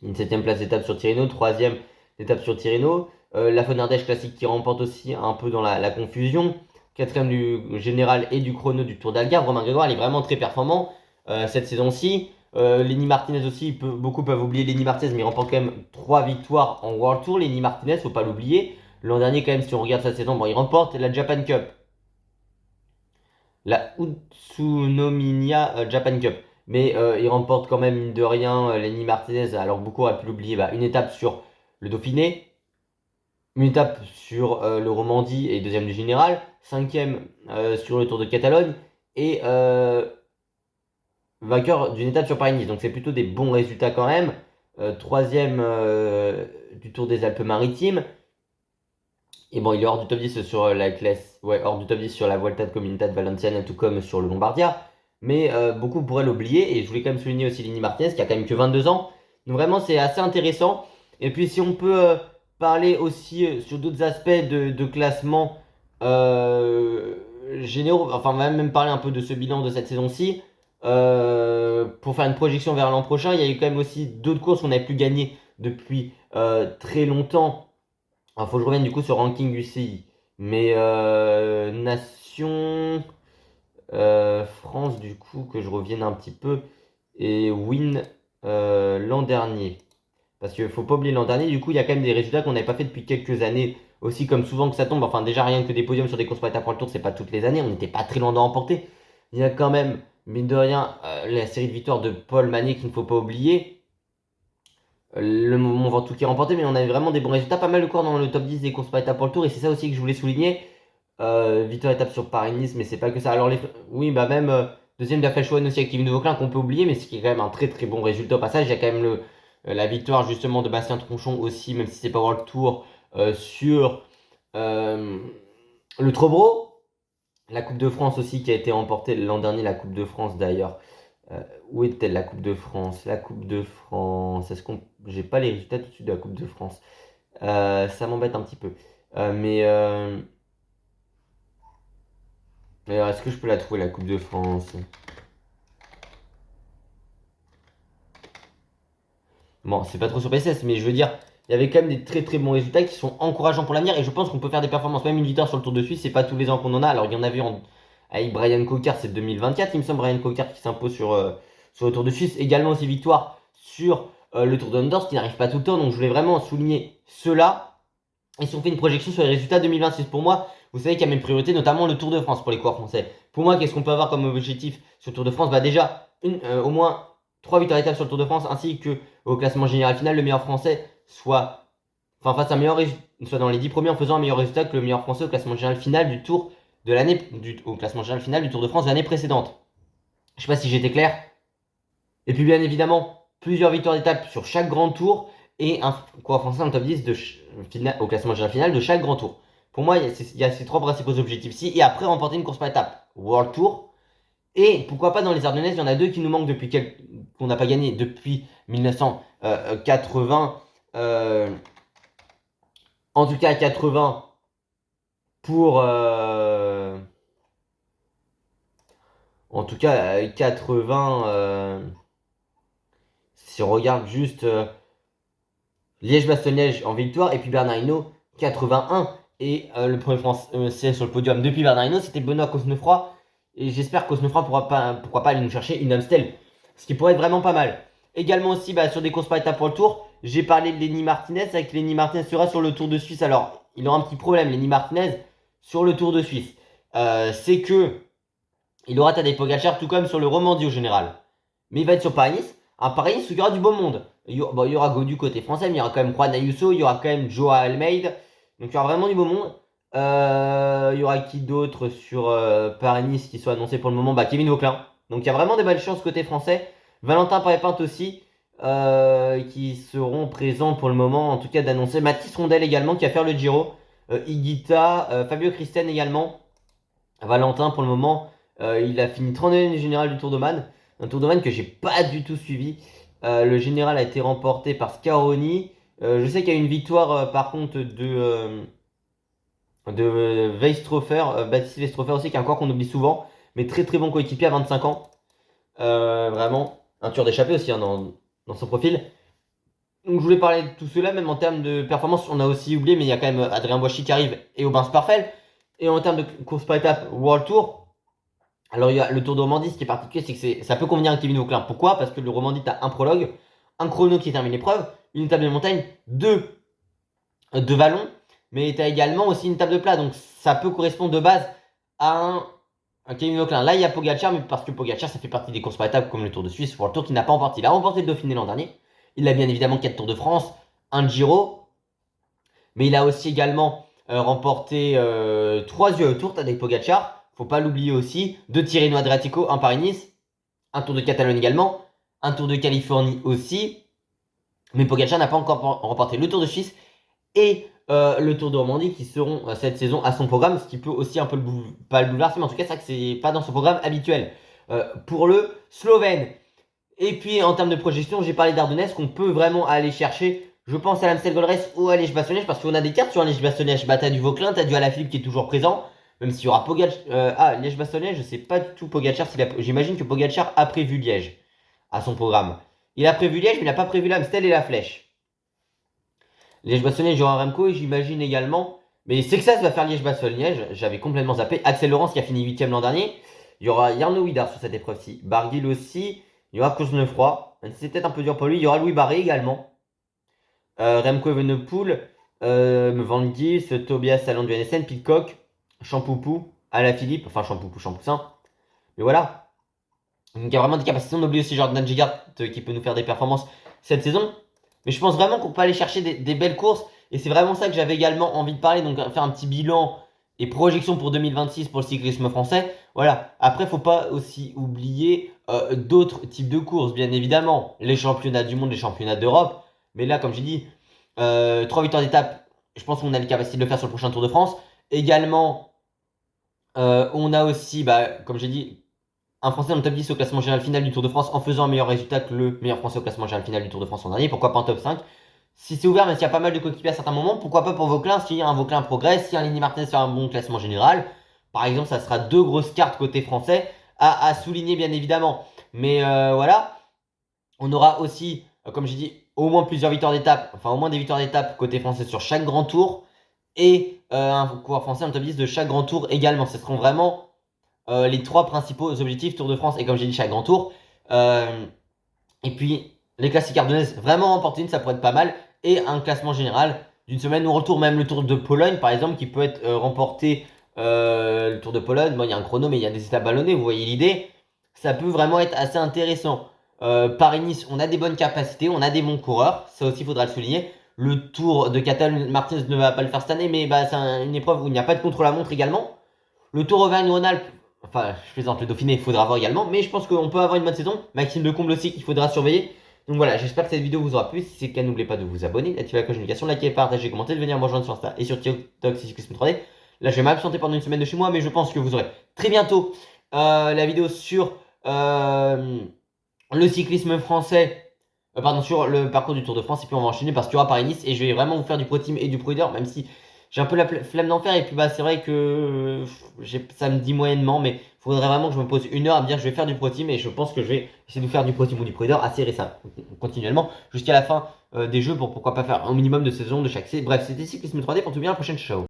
une 7e place d'étape sur Tirreno, 3e d'étape sur Tirreno. La Fonardèche classique qui remporte aussi un peu dans la confusion. 4e du général et du chrono du Tour d'Algarve. Romain Grégoire, il est vraiment très performant cette saison-ci. Lenny Martinez aussi, beaucoup peuvent oublier Lenny Martinez, mais il remporte quand même 3 victoires en World Tour. Lenny Martinez, faut pas l'oublier. L'an dernier, quand même, si on regarde sa saison, il remporte la Japan Cup. La Utsunomiya Japan Cup. Mais il remporte quand même, mine de rien, Lenny Martinez, alors beaucoup auraient pu l'oublier, une étape sur le Dauphiné, une étape sur le Romandie et 2e du Général, 5e sur le Tour de Catalogne, et vainqueur d'une étape sur Paris-Nice. Donc c'est plutôt des bons résultats quand même. 3e du Tour des Alpes-Maritimes. Et bon, il est hors du top 10 sur la classe, ouais, hors du top 10 sur la Vuelta de Comunidad Valenciana, tout comme sur le Lombardia. Mais beaucoup pourraient l'oublier. Et je voulais quand même souligner aussi Lenny Martinez, qui a quand même que 22 ans. Donc vraiment, c'est assez intéressant. Et puis si on peut parler aussi sur d'autres aspects de classement, généraux. Enfin, on va même parler un peu de ce bilan de cette saison-ci. Pour faire une projection vers l'an prochain, il y a eu quand même aussi d'autres courses qu'on n'avait plus gagnées depuis très longtemps. Il faut que je revienne du coup sur le ranking du CI. Mais Nation France, du coup, que je revienne un petit peu. Et Win l'an dernier. Parce qu'il faut pas oublier l'an dernier, du coup, il y a quand même des résultats qu'on n'avait pas fait depuis quelques années. Aussi, comme souvent que ça tombe, enfin, déjà rien que des podiums sur des courses par étapes pour le tour, c'est pas toutes les années. On n'était pas très loin d'en remporter. Il y a quand même, mine de rien, la série de victoires de Paul Manet qu'il ne faut pas oublier. Le Mont Ventoux qui est remporté, mais on avait vraiment des bons résultats. Pas mal de courses dans le top 10 des courses par étapes pour le tour. Et c'est ça aussi que je voulais souligner. Victoire étape sur Paris-Nice, mais c'est pas que ça. Alors, oui, bah même deuxième de la Flèche Wallonne aussi avec Kevin de Vauclin qu'on peut oublier, mais ce qui est quand même un très très bon résultat au passage. Il y a quand même la victoire justement de Bastien Tronchon aussi, même si c'est pas World Tour, sur le Trobro. La Coupe de France aussi qui a été remportée l'an dernier, la Coupe de France d'ailleurs. Où est-elle la Coupe de France? La Coupe de France. Est-ce qu'on. J'ai pas les résultats tout de suite de la Coupe de France. Ça m'embête un petit peu. Mais est-ce que je peux la trouver la Coupe de France? Bon, c'est pas trop sur PSS, mais je veux dire, il y avait quand même des très très bons résultats qui sont encourageants pour l'avenir et je pense qu'on peut faire des performances. Même une victoire sur le Tour de Suisse, c'est pas tous les ans qu'on en a. Alors il y en avait avec Brian Cocard, c'est 2024, il me semble, Brian Cocard qui s'impose sur le Tour de Suisse. Également aussi victoire sur le Tour de Honduras, qui n'arrive pas tout le temps. Donc je voulais vraiment souligner cela. Et si on fait une projection sur les résultats 2026 pour moi, vous savez qu'il y a mes priorités, notamment le Tour de France pour les coureurs français. Pour moi, qu'est-ce qu'on peut avoir comme objectif sur le Tour de France? Bah déjà, au moins 3 victoires d'étape sur le Tour de France, ainsi que au classement général final, le meilleur français soit, enfin, fasse un meilleur soit dans les 10 premiers en faisant un meilleur résultat que le meilleur français au classement général final du Tour de l'année, au classement général final du Tour de France de l'année précédente. Je sais pas si j'étais clair. Et puis bien évidemment, plusieurs victoires d'étape sur chaque grand tour et un coureur français dans le top 10 au classement général final de chaque grand tour. Pour moi, il y a ces trois principaux objectifs-ci. Et après, remporter une course par étape World Tour. Et pourquoi pas dans les Ardennaises, il y en a deux qui nous manquent depuis qu'on n'a pas gagné depuis 1980. En tout cas, 80 pour. En tout cas, 80. Si on regarde juste Liège-Bastogne-Liège en victoire et puis Bernard Hinault 81. Et le premier français sur le podium depuis Bernard Hinault, c'était Benoît Cosnefroy. Et j'espère que Cosnefroy pourquoi pas aller nous chercher une Amstel. Ce qui pourrait être vraiment pas mal. Également aussi sur des courses par étapes pour le tour, j'ai parlé de Lenny Martinez. Avec Lenny Martinez sera sur le Tour de Suisse. Alors, il aura un petit problème, Lenny Martinez, sur le Tour de Suisse. C'est que il aura Tadej Pogacar tout comme sur le Romandie au général. Mais il va être sur Paris-Nice. Un Paris-Nice où il y aura du beau monde. Il y aura Gaudu côté français, mais il y aura quand même Juan Ayuso, il y aura quand même Joao Almeida. Donc il y aura vraiment du beau monde. Il y aura qui d'autre sur Paris-Nice qui soit annoncé pour le moment? Kevin Vauclin. Donc il y a vraiment des belles chances côté français. Valentin Paré-Pinte aussi, qui seront présents pour le moment, en tout cas d'annoncer. Mathis Rondel également, qui va faire le Giro. Higuita, Fabio Christen également. Valentin pour le moment, il a fini 39e du général du Tour de Man. Un Tour de Man que j'ai pas du tout suivi. Le général a été remporté par Scaroni. Je sais qu'il y a eu une victoire par contre de Weistrofer, Baptiste Weistrofer aussi, qui est encore qu'on oublie souvent, mais très très bon coéquipier à 25 ans. Vraiment, un tueur d'échappée aussi dans son profil. Donc je voulais parler de tout cela, même en termes de performance, on a aussi oublié, mais il y a quand même Adrien Boichy qui arrive et Aubin Sparfel. Et en termes de course par étape World Tour, alors il y a le Tour de Romandie, ce qui est particulier, c'est que ça peut convenir à Kevin Vauclin. Pourquoi? Parce que le Romandie, tu as un prologue, un chrono qui termine l'épreuve, une étape de montagne, deux vallons, mais tu as également aussi une étape de plat. Donc ça peut correspondre de base à un Kevin Vauclin. Là, il y a Pogacar, mais parce que Pogacar, ça fait partie des courses par étapes comme le Tour de Suisse, World Tour, qui n'a pas remporté. Il a remporté le Dauphiné l'an dernier. Il a bien évidemment 4 Tours de France, un Giro, mais il a aussi également remporté 3 Tours avec Pogacar. Faut pas l'oublier aussi. 2 Tirreno Adriatico, un Paris-Nice, un Tour de Catalogne également, un Tour de Californie aussi. Mais Pogacar n'a pas encore remporté le Tour de Suisse et le Tour de Romandie qui seront cette saison à son programme, ce qui peut aussi un peu pas le bouleverser, mais en tout cas, c'est vrai que c'est pas dans son programme habituel pour le Slovène. Et puis en termes de projection, j'ai parlé d'Ardennaises qu'on peut vraiment aller chercher. Je pense à l'Amstel Gold Race ou à Liège-Bastogne-Liège parce qu'on a des cartes sur Liège-Bastogne-Liège. T'as du Vauclin, t'as du Alaphilippe qui est toujours présent. Même s'il y aura Pogacar. Liège-Bastogne-Liège, je sais pas du tout Pogacar. J'imagine que Pogacar a prévu Liège à son programme. Il a prévu Liège, mais il n'a pas prévu l'Amstel et la Flèche. Liège-Bastogne-Liège, j'aurai Remco et j'imagine également. Mais c'est que ça va faire Liège-Bastogne-Liège. J'avais complètement zappé. Axel Laurence qui a fini 8ème l'an dernier. Il y aura Jarno Widar sur cette épreuve-ci. Barguil aussi. Il y aura Cosnefroy. C'est peut-être un peu dur pour lui. Il y aura Louis Barré également. Remco Evenepoel. Van Gils, Tobias Salon du NSN, Pitcock, Champoupou, Alaphilippe. Enfin, Champoussin. Mais voilà. Donc il y a vraiment des capacités. On oublie aussi Jordan Gigart qui peut nous faire des performances cette saison. Mais je pense vraiment qu'on peut aller chercher des belles courses. Et c'est vraiment ça que j'avais également envie de parler. Donc faire un petit bilan et projection pour 2026 pour le cyclisme français. Voilà. Après, faut pas aussi oublier d'autres types de courses, bien évidemment. Les championnats du monde, les championnats d'Europe. Mais là, comme j'ai dit, 3 victoires d'étape. Je pense qu'on a les capacités de le faire sur le prochain Tour de France. Également, on a aussi, comme j'ai dit, un Français dans le top 10 au classement général final du Tour de France en faisant un meilleur résultat que le meilleur Français au classement général final du Tour de France en dernier. Pourquoi pas un top 5? Si c'est ouvert, même s'il y a pas mal de coéquipiers à certains moments, pourquoi pas pour Vauclin, si un Vauclin progresse, si un Lenny Martinez fait un bon classement général. Par exemple, ça sera 2 grosses cartes côté français à souligner, bien évidemment. Mais voilà, on aura aussi, comme j'ai dit, au moins plusieurs victoires d'étape, enfin au moins des victoires d'étape côté français sur chaque grand tour. Et un coureur français en top 10 de chaque grand tour également. Ce seront vraiment les 3 principaux objectifs Tour de France et comme j'ai dit chaque grand tour. Et puis les classiques ardennaises, vraiment remporter une, ça pourrait être pas mal. Et un classement général d'une semaine au retour, même le Tour de Pologne par exemple, qui peut être remporté. Le Tour de Pologne, bon, il y a un chrono, mais il y a des étapes ballonnées, vous voyez l'idée. Ça peut vraiment être assez intéressant. Paris-Nice, on a des bonnes capacités, on a des bons coureurs, ça aussi il faudra le souligner. Le Tour de Catalogne, Martinez ne va pas le faire cette année, mais c'est une épreuve où il n'y a pas de contre-la-montre également. Le Tour Auvergne-Rhône-Alpes, enfin je plaisante, le Dauphiné, il faudra voir également, mais je pense qu'on peut avoir une bonne saison. Maxime Lecomble aussi qu'il faudra surveiller. Donc voilà, j'espère que cette vidéo vous aura plu. Si c'est le cas, n'oubliez pas de vous abonner, d'activer la cloche de notification, liker, partager, commenter, de venir me rejoindre sur Insta et sur TikTok Cyclisme 3D. Là, je vais m'absenter pendant une semaine de chez moi, mais je pense que vous aurez très bientôt la vidéo sur le cyclisme français, pardon, sur le parcours du Tour de France. Et puis on va enchaîner parce qu'il y aura Paris-Nice et je vais vraiment vous faire du Pro Team et du Pro Leader, même si j'ai un peu la flemme d'en faire. Et puis c'est vrai que ça me dit moyennement, mais il faudrait vraiment que je me pose une heure à me dire que je vais faire du Pro Team et je pense que je vais essayer de vous faire du Pro Team ou du Pro Leader assez récemment, continuellement, jusqu'à la fin des jeux pour pourquoi pas faire un minimum de saison de chaque. Bref, c'était Cyclisme 3D pour tout bien, la prochaine, ciao.